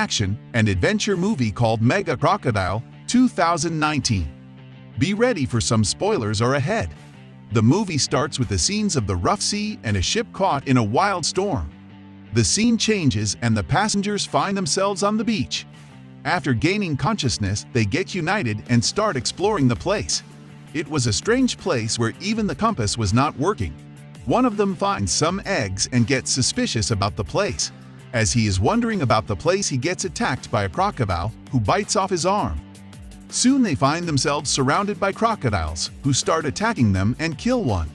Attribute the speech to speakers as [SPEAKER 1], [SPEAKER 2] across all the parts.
[SPEAKER 1] action and adventure movie called Mega Crocodile 2019. Be ready for some spoilers are ahead. The movie starts with the scenes of the rough sea and a ship caught in a wild storm. The scene changes and the passengers find themselves on the beach. After gaining consciousness, they get united and start exploring the place. It was a strange place where even the compass was not working. One of them finds some eggs and gets suspicious about the place. As he is wondering about the place, he gets attacked by a crocodile who bites off his arm. Soon they find themselves surrounded by crocodiles who start attacking them and kill one.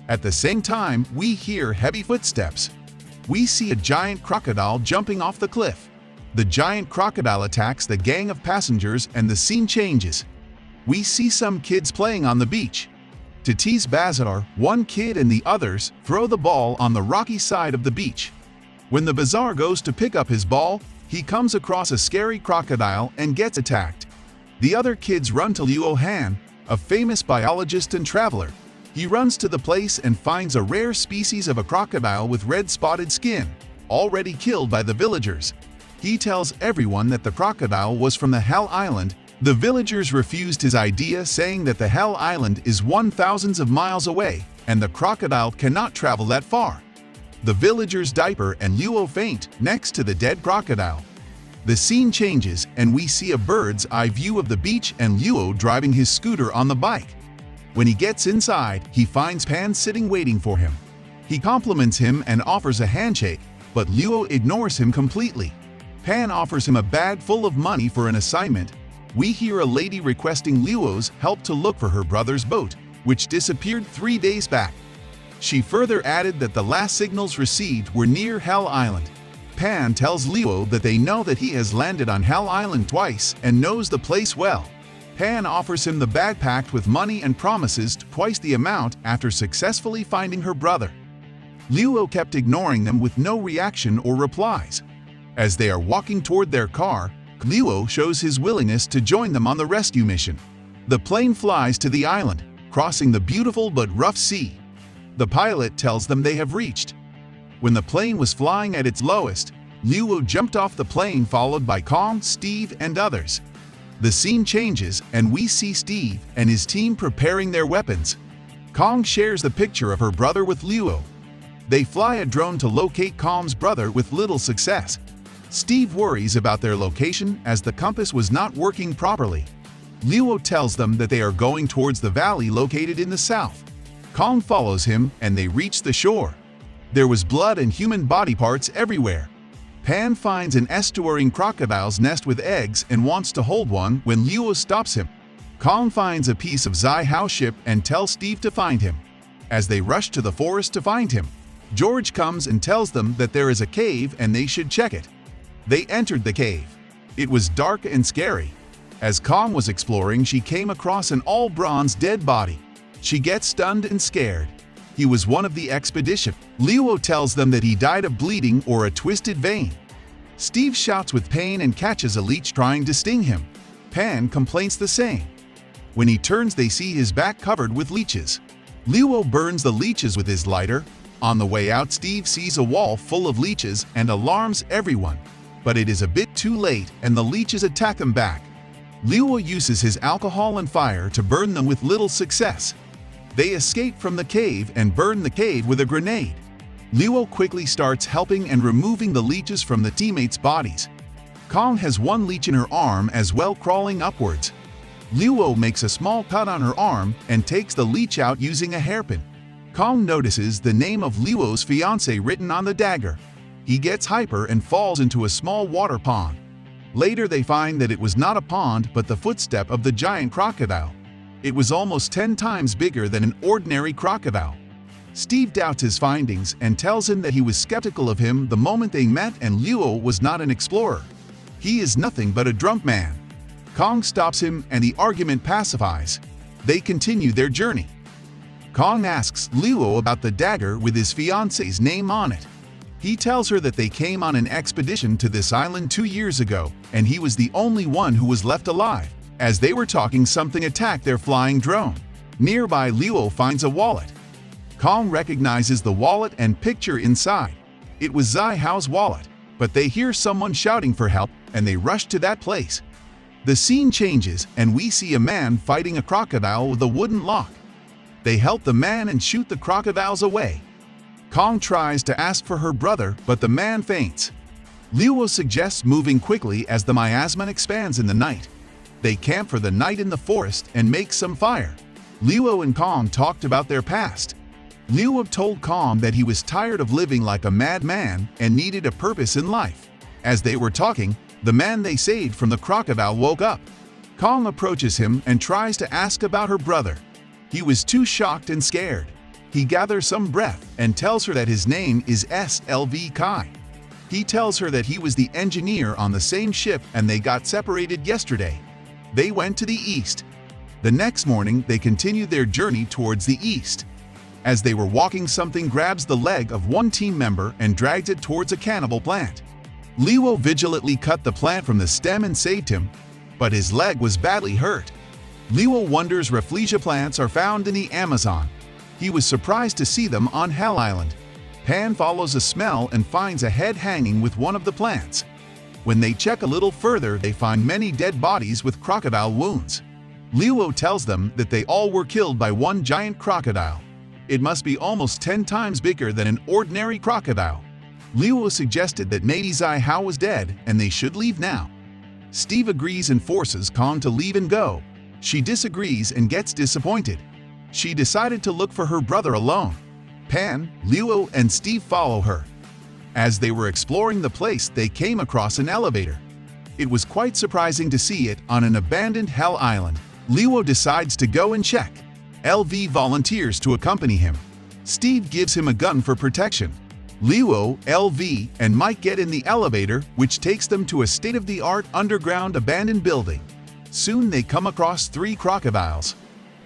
[SPEAKER 1] At the same time, we hear heavy footsteps. We see a giant crocodile jumping off the cliff. The giant crocodile attacks the gang of passengers and the scene changes. We see some kids playing on the beach. To tease Bazaar, one kid and the others throw the ball on the rocky side of the beach. When the Bazaar goes to pick up his ball, he comes across a scary crocodile and gets attacked. The other kids run to Luo Han, a famous biologist and traveler. He runs to the place and finds a rare species of a crocodile with red spotted skin, already killed by the villagers. He tells everyone that the crocodile was from the Hell Island. The villagers refused his idea, saying that the Hell Island is 1,000 of miles away and the crocodile cannot travel that far. The villagers diaper and Luo faint next to the dead crocodile. The scene changes and we see a bird's eye view of the beach and Luo driving his scooter on the bike. When he gets inside, he finds Pan sitting waiting for him. He compliments him and offers a handshake, but Luo ignores him completely. Pan offers him a bag full of money for an assignment. We hear a lady requesting Luo's help to look for her brother's boat, which disappeared 3 days back. She further added that the last signals received were near Hell Island. Pan tells Luo that they know that he has landed on Hell Island twice and knows the place well. Pan offers him the bag packed with money and promises twice the amount after successfully finding her brother. Luo kept ignoring them with no reaction or replies. As they are walking toward their car, Luo shows his willingness to join them on the rescue mission. The plane flies to the island, crossing the beautiful but rough sea. The pilot tells them they have reached. When the plane was flying at its lowest, Luo jumped off the plane followed by Kong, Steve, and others. The scene changes and we see Steve and his team preparing their weapons. Kong shares the picture of her brother with Luo. They fly a drone to locate Kong's brother with little success. Steve worries about their location as the compass was not working properly. Luo tells them that they are going towards the valley located in the south. Kong follows him and they reach the shore. There was blood and human body parts everywhere. Pan finds an estuarine crocodile's nest with eggs and wants to hold one when Luo stops him. Kong finds a piece of Zai Hao's ship and tells Steve to find him. As they rush to the forest to find him, George comes and tells them that there is a cave and they should check it. They entered the cave. It was dark and scary. As Kong was exploring, she came across an all-bronze dead body. She gets stunned and scared. He was one of the expedition. Luo tells them that he died of bleeding or a twisted vein. Steve shouts with pain and catches a leech trying to sting him. Pan complains the same. When he turns, they see his back covered with leeches. Luo burns the leeches with his lighter. On the way out, Steve sees a wall full of leeches and alarms everyone. But it is a bit too late and the leeches attack him back. Luo uses his alcohol and fire to burn them with little success. They escape from the cave and burn the cave with a grenade. Luo quickly starts helping and removing the leeches from the teammates' bodies. Kong has one leech in her arm as well, crawling upwards. Luo makes a small cut on her arm and takes the leech out using a hairpin. Kong notices the name of Luo's fiancée written on the dagger. He gets hyper and falls into a small water pond. Later they find that it was not a pond but the footstep of the giant crocodile. It was almost 10 times bigger than an ordinary crocodile. Steve doubts his findings and tells him that he was skeptical of him the moment they met and Luo was not an explorer. He is nothing but a drunk man. Kong stops him and the argument pacifies. They continue their journey. Kong asks Luo about the dagger with his fiancée's name on it. He tells her that they came on an expedition to this island 2 years ago, and he was the only one who was left alive. As they were talking, something attacked their flying drone. Nearby, Luo finds a wallet. Kong recognizes the wallet and picture inside. It was Zai Hao's wallet, but they hear someone shouting for help and they rush to that place. The scene changes and we see a man fighting a crocodile with a wooden lock. They help the man and shoot the crocodiles away. Kong tries to ask for her brother, but the man faints. Luo suggests moving quickly as the miasma expands in the night. They camp for the night in the forest and make some fire. Luo and Kong talked about their past. Luo told Kong that he was tired of living like a madman and needed a purpose in life. As they were talking, the man they saved from the crocodile woke up. Kong approaches him and tries to ask about her brother. He was too shocked and scared. He gathers some breath and tells her that his name is SLV Kai. He tells her that he was the engineer on the same ship and they got separated yesterday. They went to the east. The next morning, they continued their journey towards the east. As they were walking, something grabs the leg of one team member and drags it towards a cannibal plant. Luo vigilantly cut the plant from the stem and saved him, but his leg was badly hurt. Luo wonders Rafflesia plants are found in the Amazon. He was surprised to see them on Hell Island. Pan follows a smell and finds a head hanging with one of the plants. When they check a little further, they find many dead bodies with crocodile wounds. Luo tells them that they all were killed by one giant crocodile. It must be almost 10 times bigger than an ordinary crocodile. Luo suggested that maybe Zai Hao was dead and they should leave now. Steve agrees and forces Kong to leave and go. She disagrees and gets disappointed. She decided to look for her brother alone. Pan, Luo, and Steve follow her. As they were exploring the place, they came across an elevator. It was quite surprising to see it on an abandoned Hell Island. Luo decides to go and check. LV volunteers to accompany him. Steve gives him a gun for protection. Luo, LV, and Mike get in the elevator, which takes them to a state-of-the-art underground abandoned building. Soon they come across 3 crocodiles.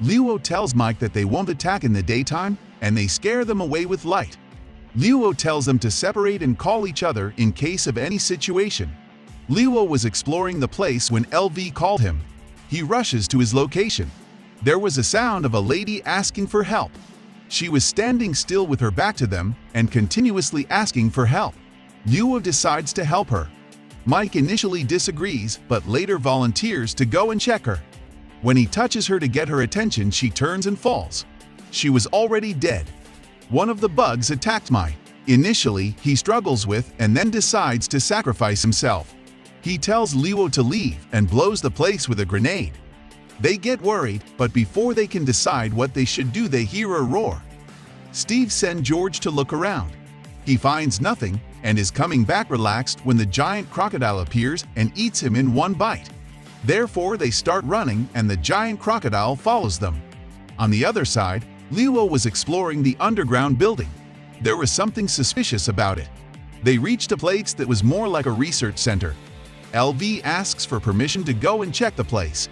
[SPEAKER 1] Luo tells Mike that they won't attack in the daytime, and they scare them away with light. Luo tells them to separate and call each other in case of any situation. Luo was exploring the place when LV called him. He rushes to his location. There was a sound of a lady asking for help. She was standing still with her back to them and continuously asking for help. Luo decides to help her. Mike initially disagrees, but later volunteers to go and check her. When he touches her to get her attention, she turns and falls. She was already dead. One of the bugs attacked Mike. Initially, he struggles with and then decides to sacrifice himself. He tells Luo to leave and blows the place with a grenade. They get worried, but before they can decide what they should do, they hear a roar. Steve sends George to look around. He finds nothing and is coming back relaxed when the giant crocodile appears and eats him in one bite. Therefore, they start running and the giant crocodile follows them. On the other side, Luo was exploring the underground building. There was something suspicious about it. They reached a place that was more like a research center. LV asks for permission to go and check the place.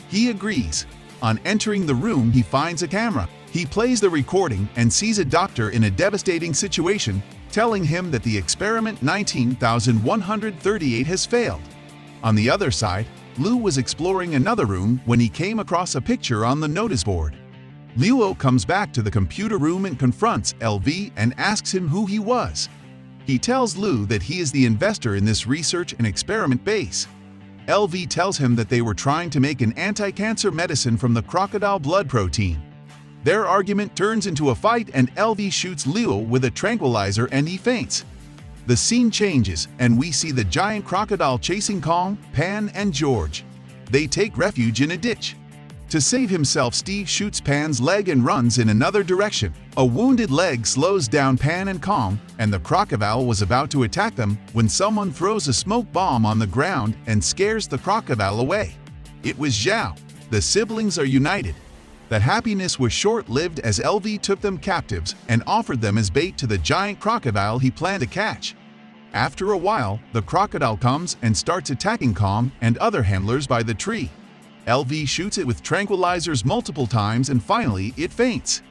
[SPEAKER 1] He agrees. On entering the room, he finds a camera. He plays the recording and sees a doctor in a devastating situation, telling him that the experiment 19,138 has failed. On the other side, Lu was exploring another room when he came across a picture on the notice board. Luo comes back to the computer room and confronts LV and asks him who he was. He tells Lu that he is the investor in this research and experiment base. LV tells him that they were trying to make an anti-cancer medicine from the crocodile blood protein. Their argument turns into a fight and LV shoots Luo with a tranquilizer and he faints. The scene changes and we see the giant crocodile chasing Kong, Pan, and George. They take refuge in a ditch. To save himself, Steve shoots Pan's leg and runs in another direction. A wounded leg slows down Pan and Kong, and the crocodile was about to attack them when someone throws a smoke bomb on the ground and scares the crocodile away. It was Zhao. The siblings are united. The happiness was short-lived as LV took them captives and offered them as bait to the giant crocodile he planned to catch. After a while, the crocodile comes and starts attacking Kong and other handlers by the tree. LV shoots it with tranquilizers multiple times and finally it faints.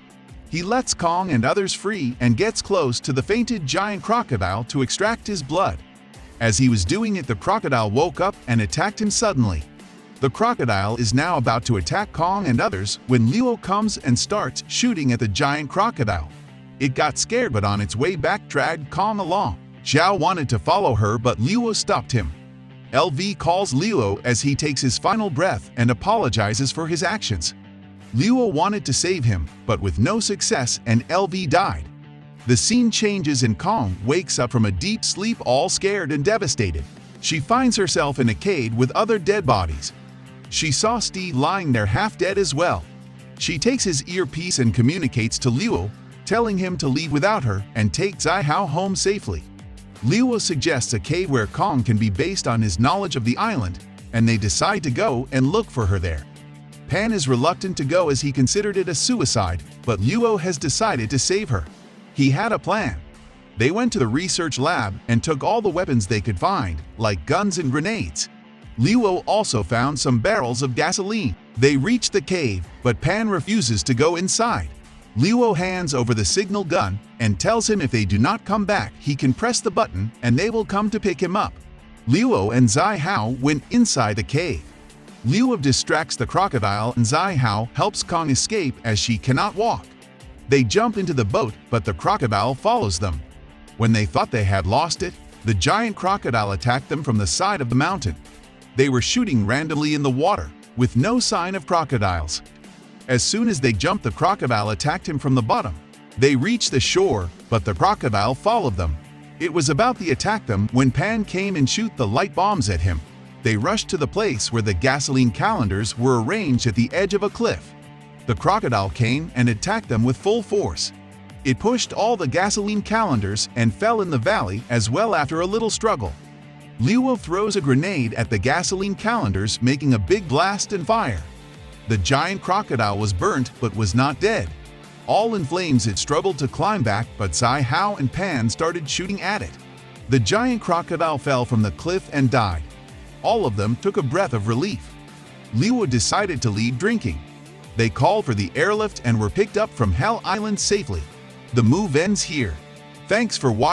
[SPEAKER 1] He lets Kong and others free and gets close to the fainted giant crocodile to extract his blood. As he was doing it, the crocodile woke up and attacked him suddenly. The crocodile is now about to attack Kong and others when Luo comes and starts shooting at the giant crocodile. It got scared but on its way back dragged Kong along. Xiao wanted to follow her, but Luo stopped him. LV calls Luo as he takes his final breath and apologizes for his actions. Luo wanted to save him, but with no success, and LV died. The scene changes and Kong wakes up from a deep sleep, all scared and devastated. She finds herself in a cave with other dead bodies. She saw Steve lying there half dead as well. She takes his earpiece and communicates to Luo, telling him to leave without her and take Zai Hao home safely. Luo suggests a cave where Kong can be based on his knowledge of the island, and they decide to go and look for her there. Pan is reluctant to go as he considered it a suicide, but Luo has decided to save her. He had a plan. They went to the research lab and took all the weapons they could find, like guns and grenades. Luo also found some barrels of gasoline. They reach the cave, but Pan refuses to go inside. Luo hands over the signal gun and tells him if they do not come back, he can press the button and they will come to pick him up. Luo and Zai Hao went inside the cave. Luo distracts the crocodile and Zai Hao helps Kong escape as she cannot walk. They jump into the boat, but the crocodile follows them. When they thought they had lost it, the giant crocodile attacked them from the side of the mountain. They were shooting randomly in the water, with no sign of crocodiles. As soon as they jumped, the crocodile attacked him from the bottom. They reached the shore, but the crocodile followed them. It was about to attack them when Pan came and shoot the light bombs at him. They rushed to the place where the gasoline calendars were arranged at the edge of a cliff. The crocodile came and attacked them with full force. It pushed all the gasoline calendars and fell in the valley as well after a little struggle. Luo throws a grenade at the gasoline calendars, making a big blast and fire. The giant crocodile was burnt but was not dead. All in flames, it struggled to climb back, but Zai Hao and Pan started shooting at it. The giant crocodile fell from the cliff and died. All of them took a breath of relief. Luo decided to leave drinking. They called for the airlift and were picked up from Hell Island safely. The move ends here. Thanks for watching.